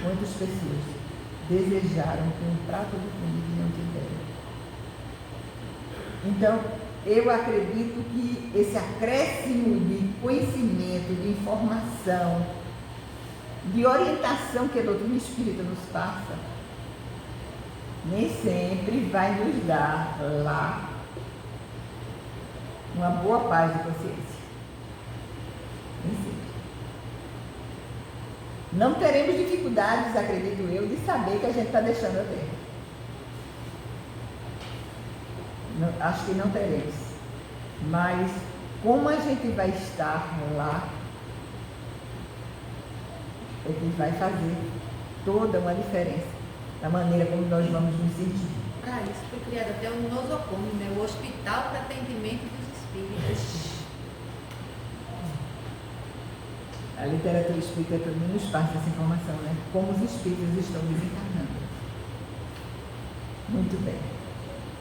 Muitas pessoas desejaram ter um prato de comida e não tiveram. Então, eu acredito que esse acréscimo de conhecimento, de informação, de orientação que a doutrina espírita nos passa, nem sempre vai nos dar lá uma boa paz de consciência. Nem sempre. Não teremos dificuldades, acredito eu, de saber que a gente está deixando a Terra. Não, acho que não teremos. Mas como a gente vai estar lá, é que vai fazer toda uma diferença na maneira como nós vamos nos sentir. Para isso foi criado até o nosocomio, né? O Hospital para Atendimento dos Espíritos. A literatura espírita também nos passa essa informação, né? Como os espíritos estão desencarnando. Muito bem.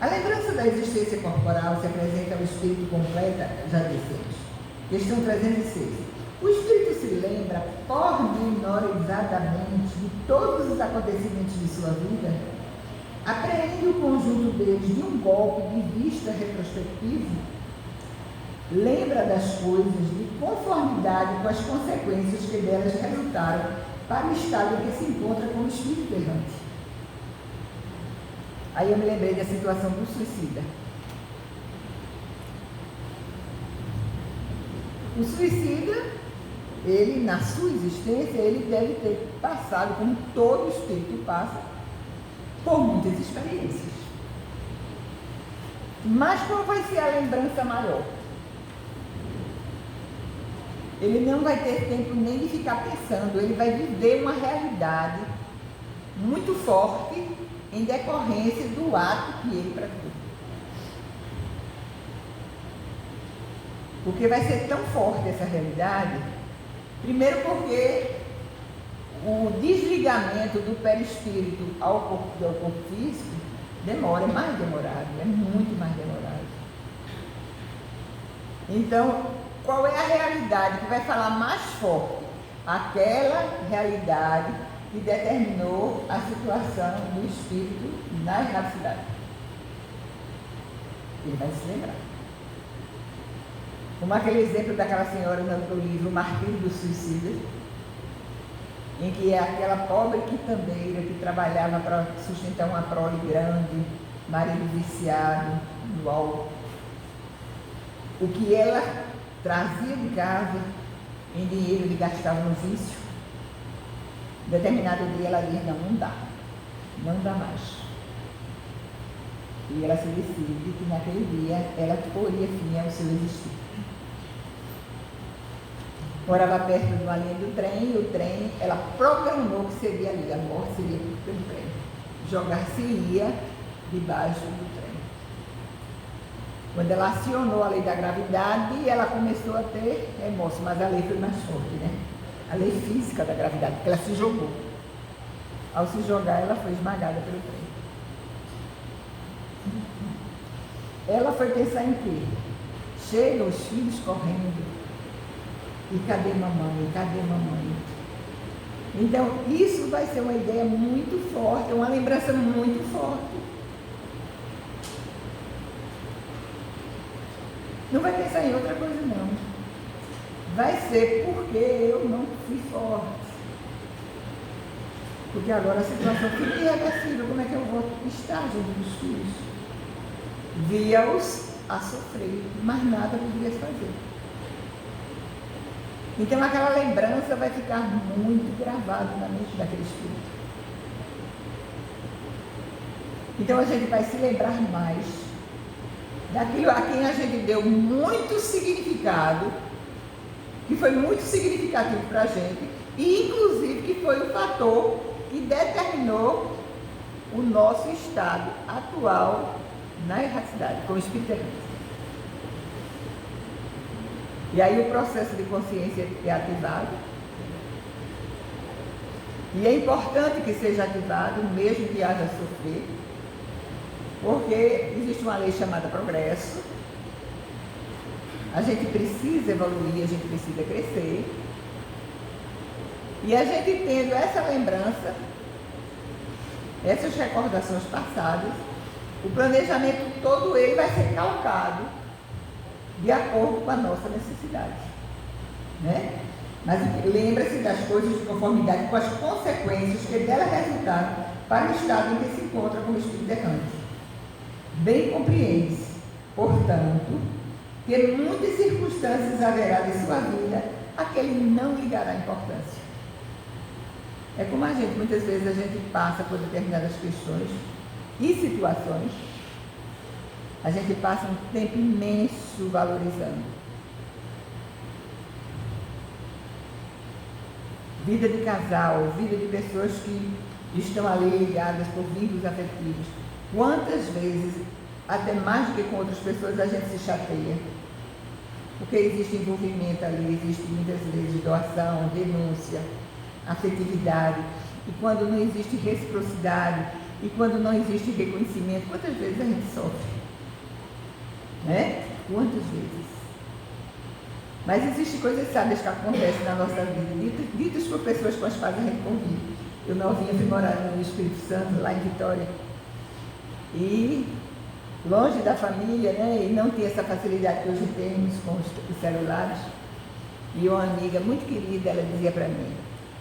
A lembrança da existência corporal se apresenta ao espírito completa, já dissemos. Questão 306. O espírito se lembra pormenorizadamente de todos os acontecimentos de sua vida? Apreende o conjunto deles de um golpe de vista retrospectivo? Lembra das coisas de conformidade com as consequências que delas resultaram para o estado em que se encontra como espírito errante? Aí eu me lembrei da situação do suicida. O suicida, ele, na sua existência, ele deve ter passado, como todo espírito passa, por muitas experiências. Mas qual vai ser a lembrança maior? Ele não vai ter tempo nem de ficar pensando, ele vai viver uma realidade muito forte em decorrência do ato que ele praticou. Porque vai ser tão forte essa realidade, primeiro porque o desligamento do perispírito ao corpo físico demora, é mais demorado, é muito mais demorado. Então, qual é a realidade que vai falar mais forte? Aquela realidade que determinou a situação do espírito na erradicidade. Ele vai se lembrar. Como aquele exemplo daquela senhora no livro O Martírio dos Suicidas, em que é aquela pobre quitandeira que trabalhava para sustentar uma prole grande, marido viciado no álcool. O que ela trazia de casa em dinheiro, ele gastava no vício. Determinado dia ela diz, não dá mais. E ela se decide que naquele dia ela poria fim ao seu existir. Morava perto de uma linha do trem, e o trem, ela programou que seria ali, a morte seria pelo trem. Jogar-se-ia debaixo do trem. Quando ela acionou a lei da gravidade, ela começou a ter remorso, mas a lei foi mais forte, né? A lei física da gravidade, porque ela se jogou. Ao se jogar, ela foi esmagada pelo trem. Ela foi pensar em quê? Chegam os filhos correndo. E cadê mamãe? Cadê mamãe? Então, isso vai ser uma ideia muito forte, uma lembrança muito forte. Não vai pensar em outra coisa, não. Vai ser porque eu não fui forte. Porque agora a situação fica irreversível. Como é que eu vou estar junto dos filhos? Via-os a sofrer, mas nada podia fazer. Então aquela lembrança vai ficar muito gravada na mente daquele espírito. Então a gente vai se lembrar mais daquilo a quem a gente deu muito significado, que foi muito significativo para a gente, e inclusive que foi o fator que determinou o nosso estado atual na erradicidade, como espírito errante. E aí o processo de consciência é ativado. E é importante que seja ativado, mesmo que haja sofrer, porque existe uma lei chamada progresso. A gente precisa evoluir, a gente precisa crescer. E a gente tendo essa lembrança, essas recordações passadas, o planejamento todo ele vai ser calcado de acordo com a nossa necessidade, né? Mas lembra-se das coisas de conformidade com as consequências que dela resultaram para o estado em que se encontra como espírito errante. Bem compreende-se, portanto, que muitas circunstâncias haverá de sua vida a que ele não ligará importância. É como a gente, muitas vezes a gente passa por determinadas questões e situações, a gente passa um tempo imenso valorizando. Vida de casal, vida de pessoas que estão ali ligadas por vínculos afetivos. Quantas vezes, até mais do que com outras pessoas, a gente se chateia? Porque existe envolvimento ali, existe muitas vezes doação, denúncia, afetividade. E quando não existe reciprocidade, e quando não existe reconhecimento, quantas vezes a gente sofre? Né? Quantas vezes? Mas existem coisas sábias que acontecem na nossa vida, ditas por pessoas com as quais a gente convive. Eu novinha fui morar no Espírito Santo, lá em Vitória, e longe da família, né? E não tinha essa facilidade que hoje temos com os celulares. E uma amiga muito querida, ela dizia para mim: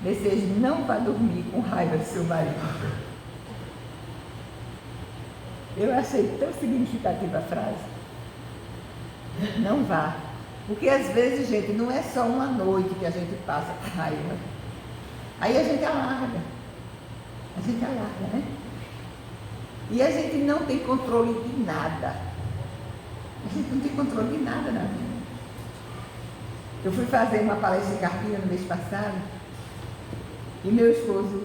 "Vocês não vá dormir com raiva do seu marido." Eu achei tão significativa a frase. Não vá. Porque às vezes, gente, não é só uma noite que a gente passa com raiva. Aí a gente alarga. A gente alarga, né? E a gente não tem controle de nada. A gente não tem controle de nada na vida. Eu fui fazer uma palestra em Carpina no mês passado e meu esposo,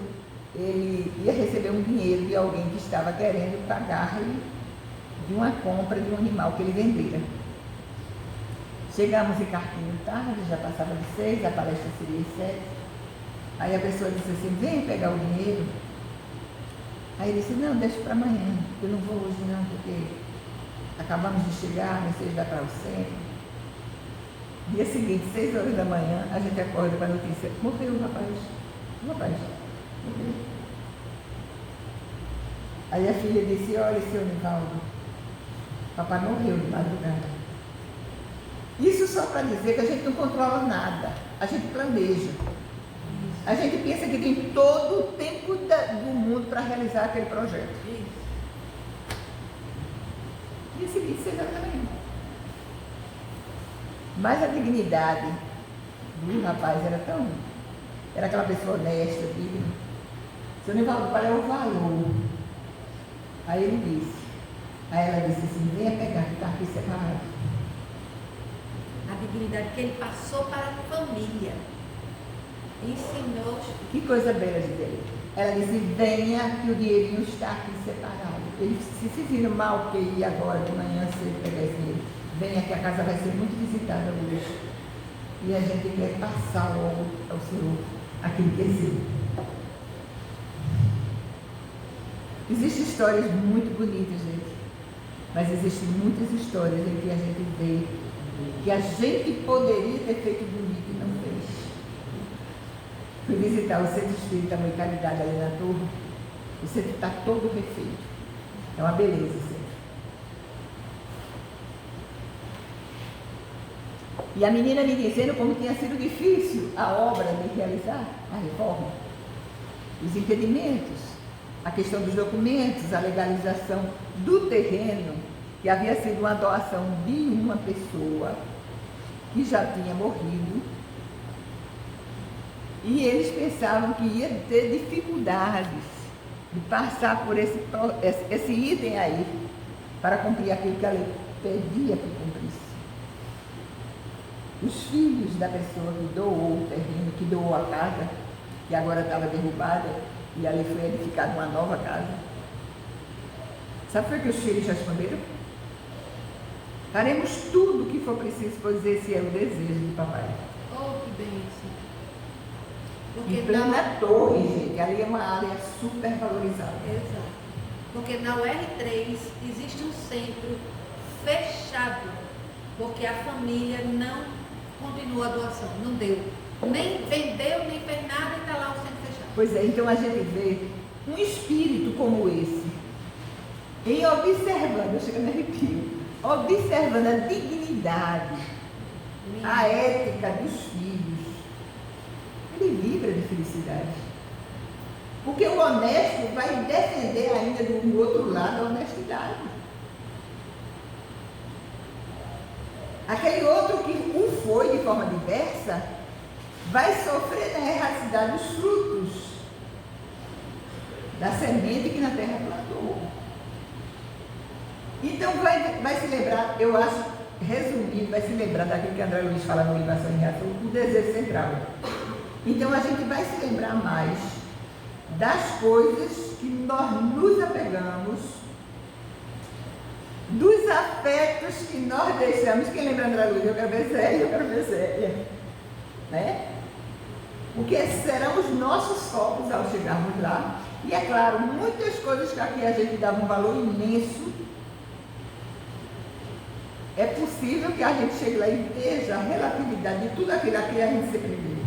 ele ia receber um dinheiro de alguém que estava querendo pagar-lhe de uma compra de um animal que ele vendera. Chegamos em Carpina tarde, já passava de 6, a palestra seria às 7. Aí a pessoa disse assim: "Vem pegar o dinheiro." Aí ele disse: "Não, deixa para amanhã, eu não vou hoje não, porque acabamos de chegar, não sei se dá para o centro." Dia seguinte, 6 horas da manhã, a gente acorda com a notícia: morreu o rapaz. O rapaz morreu. Aí a filha disse: "Olha, seu Nivaldo, papai morreu de madrugada." Isso só para dizer que a gente não controla nada, a gente planeja. A gente pensa que tem todo o tempo do mundo para realizar aquele projeto. Dia seguinte, 6 horas da manhã. Mas a dignidade do rapaz era tão... Era aquela pessoa honesta, digna. Seu Nivaldo, qual é o valor? Aí ele disse. Aí ela disse assim: "Venha pegar, que está aqui separado." A dignidade que ele passou para a família. Ensinou. Que coisa bela de Deus. Ela disse: "Venha, que o dinheirinho está aqui separado." Ele disse: "Se viram mal que ir agora de manhã cedo pegar esse dinheiro, venha, que a casa vai ser muito visitada hoje. E a gente quer passar logo ao Senhor aquilo que é seu." Existem histórias muito bonitas, gente. Mas existem muitas histórias em que a gente vê que a gente poderia ter feito bonito e não fez. Fui visitar o Centro Espírita Amor e Caridade ali na Torre. O centro está todo refeito. É uma beleza o centro. E a menina me dizendo como tinha sido difícil a obra de realizar a reforma. Os impedimentos, a questão dos documentos, a legalização do terreno, que havia sido uma doação de uma pessoa que já tinha morrido, e eles pensavam que ia ter dificuldades de passar por esse item aí, para cumprir aquilo que a lei pedia que cumprisse. Os filhos da pessoa que doou o terreno, que doou a casa, que agora estava derrubada, e ali foi edificada uma nova casa. Sabe o que os filhos responderam? Faremos tudo o que for preciso, pois esse é o desejo de papai. Oh, que bênção. Em plena torre, gente, ali é uma área super valorizada. Exato. Porque na UR3 existe um centro fechado, porque a família não continua a doação, não deu. Nem vendeu, nem fez nada e está Pois é, então a gente vê um espírito como esse, em observando, eu chego a me arrepio, observando a dignidade, a ética dos filhos, ele vibra de felicidade. Porque o honesto vai defender ainda do outro lado a honestidade. Aquele outro que o foi de forma diversa, vai sofrer na erradicidade os frutos da semente que na terra plantou. Então vai se lembrar, eu acho, resumindo, vai se lembrar daquilo que André Luiz fala no livro Ação e Reação, o desejo central. Então a gente vai se lembrar mais das coisas que nós nos apegamos, dos afetos que nós deixamos. Quem lembra André Luiz? Eu quero ver Zélia, né? Porque serão os nossos focos ao chegarmos lá. E é claro, muitas coisas que aqui a gente dava um valor imenso, é possível que a gente chegue lá e veja a relatividade de tudo aquilo que a gente sempre viu.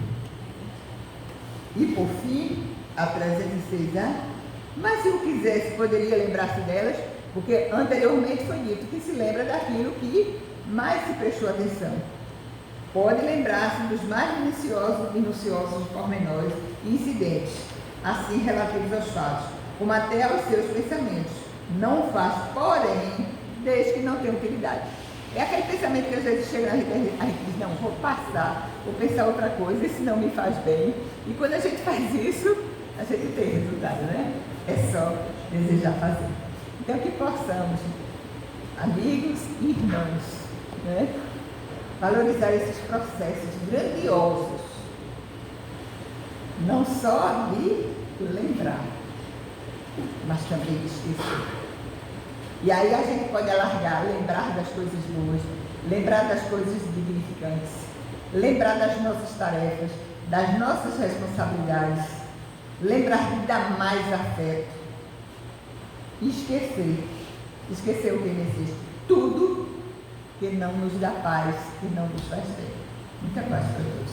E por fim, a 306 anos, mas se eu quisesse, poderia lembrar-se delas, porque anteriormente foi dito que se lembra daquilo que mais se prestou atenção. Pode lembrar-se dos mais minuciosos pormenores e incidentes, assim relativos aos fatos, como até aos seus pensamentos. Não faz, porém, desde que não tenha utilidade. É aquele pensamento que às vezes chega na gente, a gente diz, não, vou passar, vou pensar outra coisa, esse não me faz bem. E quando a gente faz isso, a gente tem resultado, né? É só desejar fazer. Então que possamos, amigos e irmãos, né, valorizar esses processos grandiosos, não só de lembrar, mas também de esquecer. E aí a gente pode alargar, lembrar das coisas boas, lembrar das coisas dignificantes, lembrar das nossas tarefas, das nossas responsabilidades, lembrar de dar mais afeto e esquecer o que não existe. Tudo que não nos dá paz, que não nos faz bem. Muita paz para todos.